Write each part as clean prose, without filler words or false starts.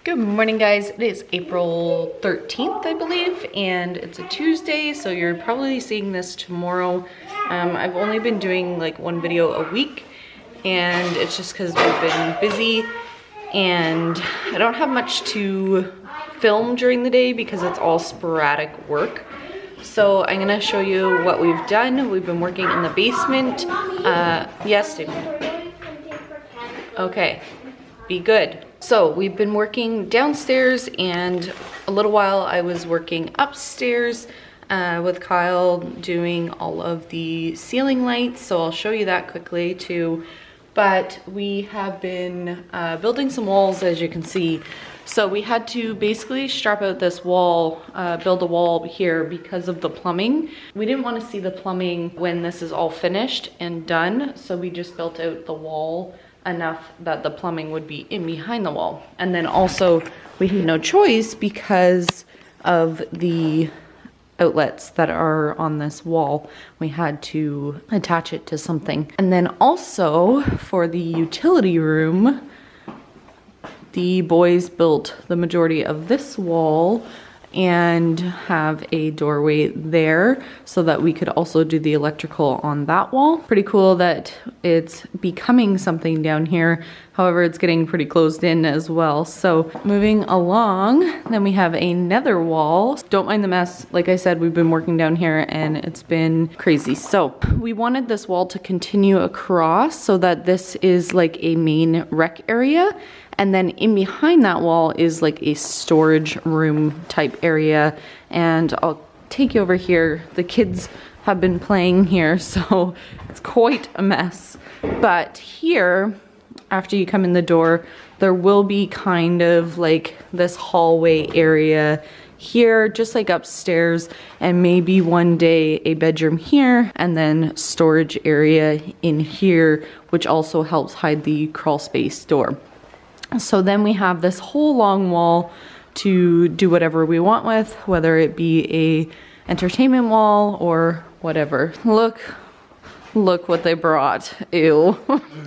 Good morning, guys. It is April 13th, I believe, and it's a Tuesday, so you're probably seeing this tomorrow. I've only been doing like one video a week, and it's just because we've been busy, and I don't have much to film during the day because it's all sporadic work. So I'm gonna show you what we've done. We've been working in the basement. Yes, David. Okay, be good. So we've been working downstairs, and a little while I was working upstairs with Kyle doing all of the ceiling lights. So I'll show you that quickly too. But we have been building some walls, as you can see. So we had to basically strap out this wall, build a wall here because of the plumbing. We didn't want to see the plumbing when this is all finished and done. So we just built out the wall enough that the plumbing would be in behind the wall. And then also we had no choice because of the outlets that are on this wall. We had to attach it to something. And then also for the utility room, the boys built the majority of this wall and have a doorway there so that we could also do the electrical on that wall. Pretty cool that it's becoming something down here. However, it's getting pretty closed in as well. So moving along, then we have another wall. Don't mind the mess. Like I said, we've been working down here and it's been crazy. So we wanted this wall to continue across so that this is like a main rec area. And then in behind that wall is like a storage room type area. And I'll take you over here. The kids have been playing here, so it's quite a mess. But here, after you come in the door, there will be kind of like this hallway area here, just like upstairs, and maybe one day a bedroom here, and then storage area in here, which also helps hide the crawl space door. So then we have this whole long wall to do whatever we want with, whether it be a entertainment wall or whatever. Look what they brought. Ew.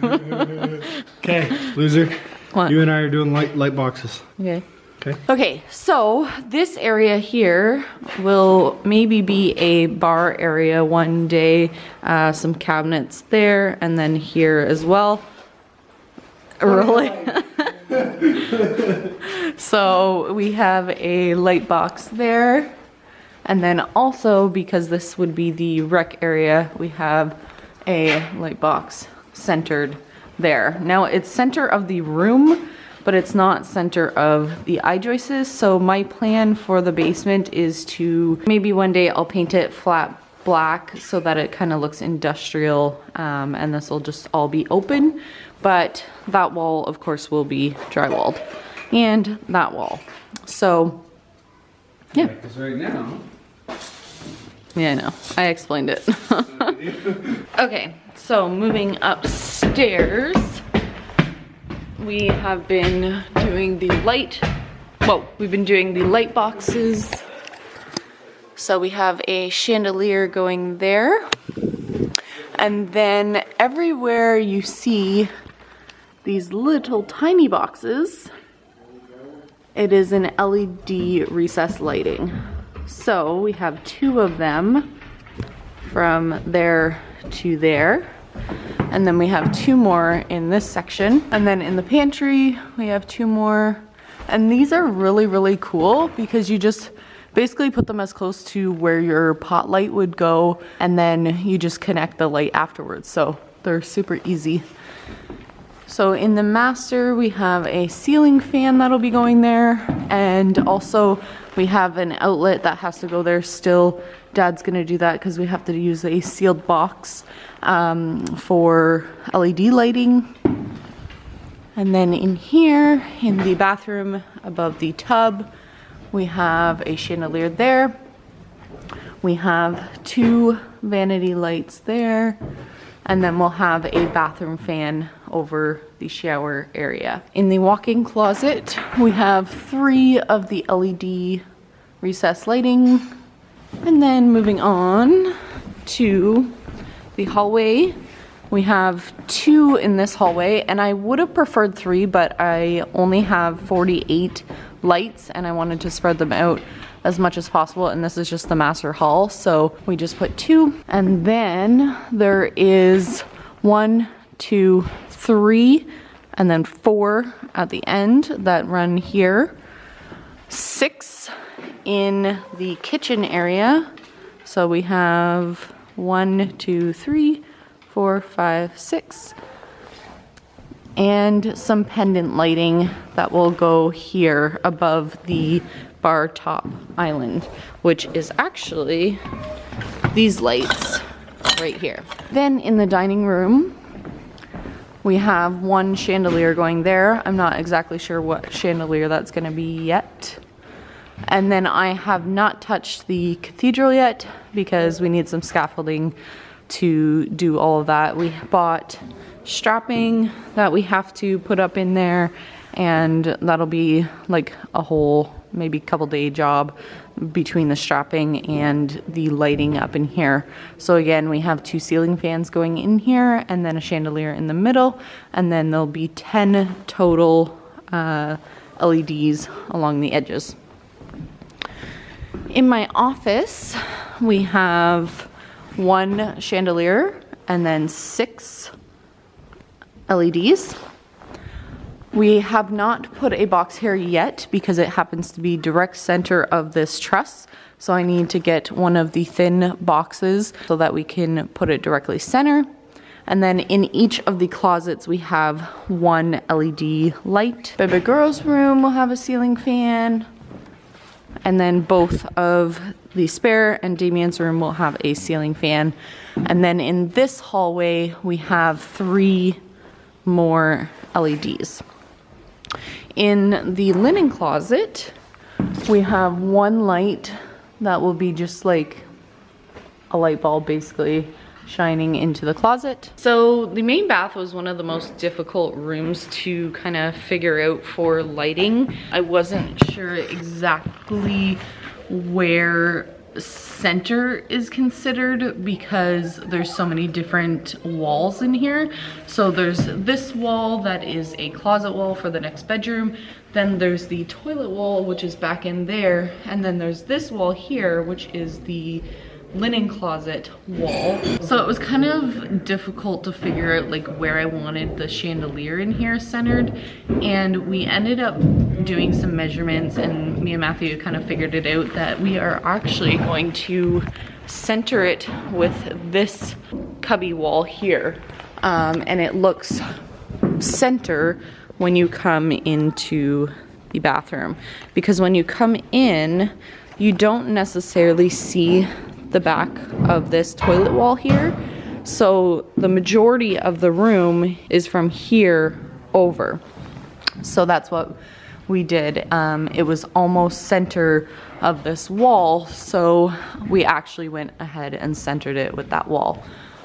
Okay, loser. What? You and I are doing light boxes. Okay. Okay. Okay, so this area here will maybe be a bar area one day. Some cabinets there, and then here as well. Really? So we have a light box there, and then also because this would be the rec area, we have a light box centered there. Now it's center of the room, but it's not center of the I-joists. So my plan for the basement is to maybe one day I'll paint it flat black so that it kind of looks industrial, and this will just all be open. But that wall, of course, will be drywalled, and that wall. So, yeah. Because right now. Yeah, I know. I explained it. Okay, so moving upstairs, we have been doing the light. Well, we've been doing the light boxes. So we have a chandelier going there, and then everywhere you see these little tiny boxes, it is an LED recessed lighting. So we have two of them from there to there. And then we have two more in this section. And then in the pantry, we have two more. And these are really, really cool because you just basically put them as close to where your pot light would go, and then you just connect the light afterwards. So they're super easy. So in the master, we have a ceiling fan that'll be going there, and also we have an outlet that has to go there still. Dad's gonna do that because we have to use a sealed box for LED lighting. And then in here, in the bathroom above the tub, we have a chandelier there. We have two vanity lights there. And then we'll have a bathroom fan over the shower area. In the walk-in closet, we have three of the LED recessed lighting. And then moving on to the hallway, We have 2 in this hallway, and I would have preferred 3, but I only have 48 lights and I wanted to spread them out as much as possible, and this is just the master hall, so we just put 2. And then there is 1, 2, 3, and then 4 at the end that run here. 6 in the kitchen area. So we have 1, 2, 3, 4, 5, 6. And some pendant lighting that will go here above the bar top island, which is actually these lights right here. Then in the dining room, we have 1 chandelier going there. I'm not exactly sure what chandelier that's going to be yet. And then I have not touched the cathedral yet because we need some scaffolding to do all of that. We bought strapping that we have to put up in there, and that'll be like a whole maybe couple day job between the strapping and the lighting up in here. So again, we have 2 ceiling fans going in here and then a chandelier in the middle, and then there'll be 10 total LEDs along the edges. In my office, we have 1 chandelier and then 6 LEDs. We have not put a box here yet because it happens to be direct center of this truss. So I need to get one of the thin boxes so that we can put it directly center. And then in each of the closets, we have 1 LED light. Baby girl's room will have a ceiling fan. And then both of the spare and Damien's room will have a ceiling fan. And then in this hallway, we have 3 more LEDs. In the linen closet, we have 1 light that will be just like a light bulb basically shining into the closet. So the main bath was one of the most difficult rooms to kind of figure out for lighting. I wasn't sure exactly where center is considered because there's so many different walls in here. So there's this wall that is a closet wall for the next bedroom. Then there's the toilet wall, which is back in there. And then there's this wall here, which is the linen closet wall. So it was kind of difficult to figure out like where I wanted the chandelier in here centered, and we ended up doing some measurements, and me and Matthew kind of figured it out that we are actually going to center it with this cubby wall here, and it looks center when you come into the bathroom, because when you come in you don't necessarily see the back of this toilet wall here. So the majority of the room is from here over. So that's what we did. It was almost center of this wall. So we actually went ahead and centered it with that wall,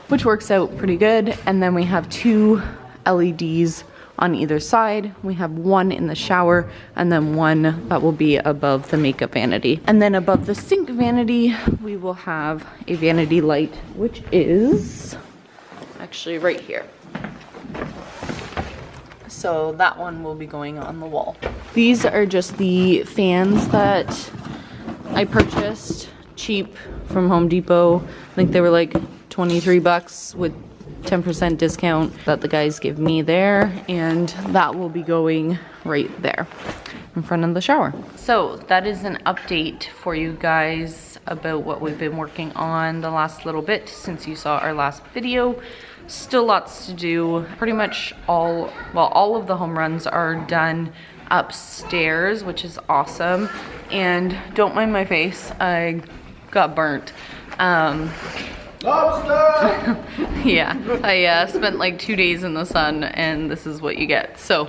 which works out pretty good. And then we have 2 LEDs on either side. We have 1 in the shower and then 1 that will be above the makeup vanity. And then above the sink vanity, we will have a vanity light, which is actually right here. So that one will be going on the wall. These are just the fans that I purchased cheap from Home Depot. I think they were like 23 bucks with 10% discount that the guys give me there, and that will be going right there in front of the shower. So that is an update for you guys about what we've been working on the last little bit since you saw our last video. Still lots to do. Pretty much all of the home runs are done upstairs, which is awesome. And don't mind my face, I got burnt. Yeah, I spent like 2 days in the sun, and this is what you get. So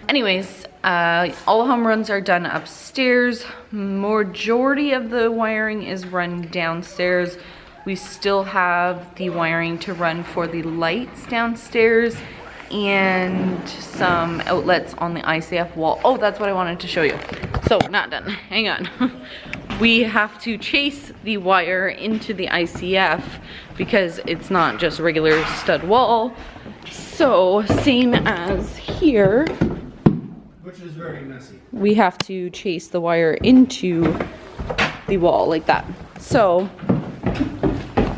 anyways, all home runs are done upstairs. Majority of the wiring is run downstairs. We still have the wiring to run for the lights downstairs and some outlets on the ICF wall. Oh, that's what I wanted to show you. So not done, hang on. we have to chase the wire into the ICF because it's not just regular stud wall. So same as here, Which is very messy. we have to chase the wire into the wall like that. So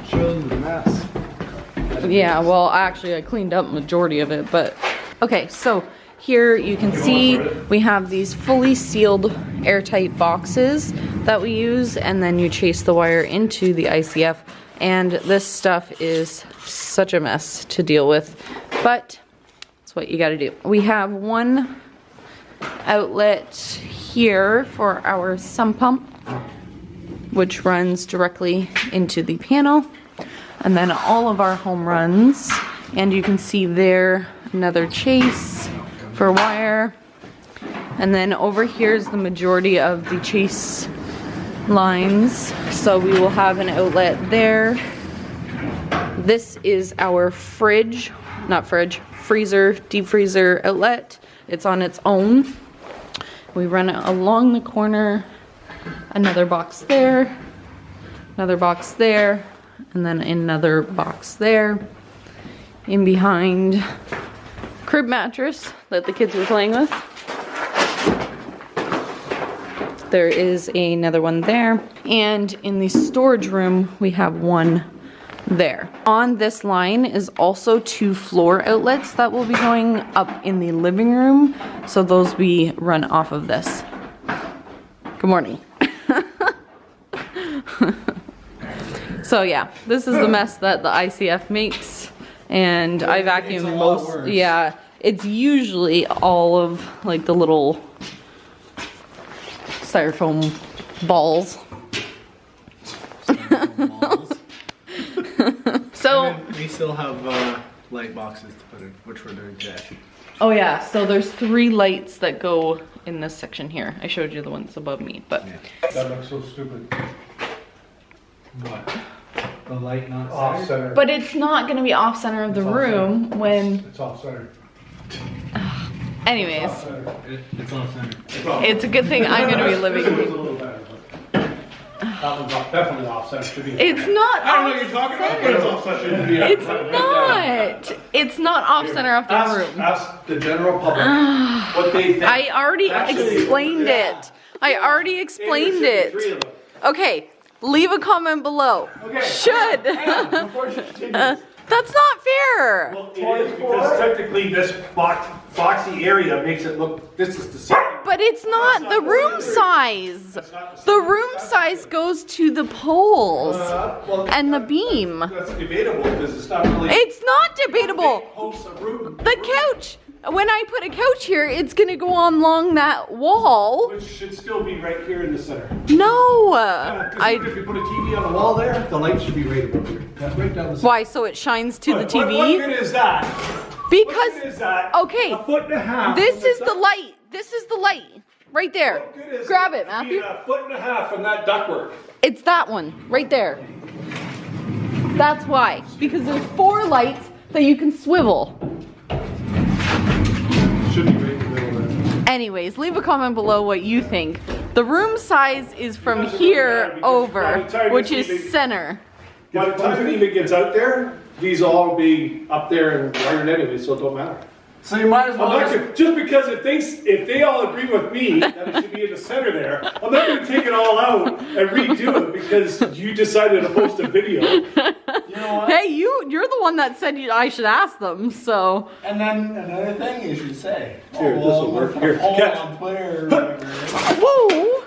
Show them the mess. yeah, well actually I cleaned up majority of it, but okay, so here you can see we have these fully sealed airtight boxes that we use, and then you chase the wire into the ICF, and this stuff is such a mess to deal with, but it's what you gotta do. We have one outlet here for our sump pump, which runs directly into the panel, and then all of our home runs, and you can see there another chase for wire, and then over here is the majority of the chase lines, so we will have an outlet there. This is our fridge, not fridge, freezer, deep freezer outlet. It's on its own. We run it along the corner, another box there, another box there, and then another box there. In behind crib mattress that the kids were playing with. There is another one there. And in the storage room, we have one there. On this line is also 2 floor outlets that will be going up in the living room. So those we run off of this. Good morning. So yeah, this is the mess that the ICF makes. And I vacuum most, yeah, it's usually all of like the little styrofoam balls. So we still have light boxes to put in, which we're doing today. oh yeah, so there's 3 lights that go in this section here. I showed you the ones above me, but Yeah. That looks so stupid. What? The light not off center. but it's not gonna be off center of the room when, It's off center. anyways, It's off center. it's a good thing I'm gonna be living. That one's definitely offset. It's not I don't know off what you're talking about, but center. it's offset. It's not. It's not off center of the room. Ask the general public what they think. I already Actually, explained yeah. it. I already explained it. Okay, leave a comment below. Okay. Should. Before she continues. That's not fair. Well, it is because technically this boxy area makes it look, this is the ceiling. But it's not the room size. That's not The room size goes to the poles well, and the beam. that's debatable because it's not really. It's not debatable. Hosts a room. The couch, when I put a couch here, it's gonna go on along that wall. Which should still be right here in the center. No, If you put a TV on the wall there, the light should be right about here. That's right down the center. why? So it shines to the What TV? good is that? What good Because, is that? okay, A foot and a half. this from is the light. This is the light. Right there. What good is Grab it, being Matthew. A foot and a half from that ductwork. It's that one, right there. That's why. Because there's 4 lights that you can swivel. Should be right in the middle there. Anyways, leave a comment below what you think. The room size is from here over, which is center. By the time it even gets out there, these will all be up there and wired anyway, so it don't matter. So you might as I'm not gonna, just because if they all agree with me that it should be in the center there, I'm not gonna take it all out and redo it because you decided to post a video. You know what? Hey, you're the one that said I should ask them, so. And then another thing you should say. Here, this'll work. Put Here, a poll catch. on Twitter or whatever. Whoa!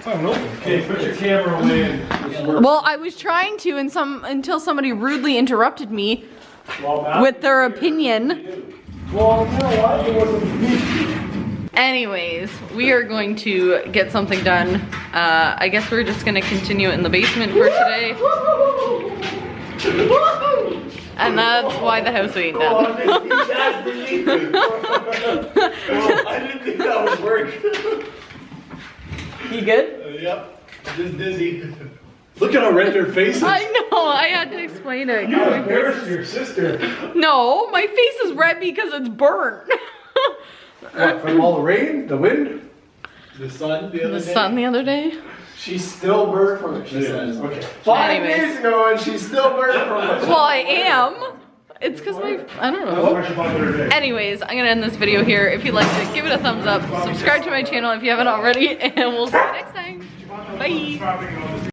Okay, put your camera away and this works. Well, I was trying to until somebody rudely interrupted me Well, now- with their opinion. Well, you know what? It wasn't me. Anyways, we are going to get something done. I guess we're just gonna continue it in the basement for today. And that's why the house ain't Oh, done. that's beneath me. Well, I didn't think that would work. You good? Yep, just dizzy. Look at our red their faces. I know, I had to explain it. You embarrassed your sister. No, my face is red because it's burnt. What, from all the rain, the wind? The sun the other the day. sun the other day. She's still burnt from it, she Yeah, says. okay. 5 Anyways. days ago and she's still burnt from it. Well, I am. It's because I don't know. Anyways, I'm gonna end this video here. If you liked it, give it a thumbs up. Subscribe to my channel if you haven't already, and we'll see you next time. Bye.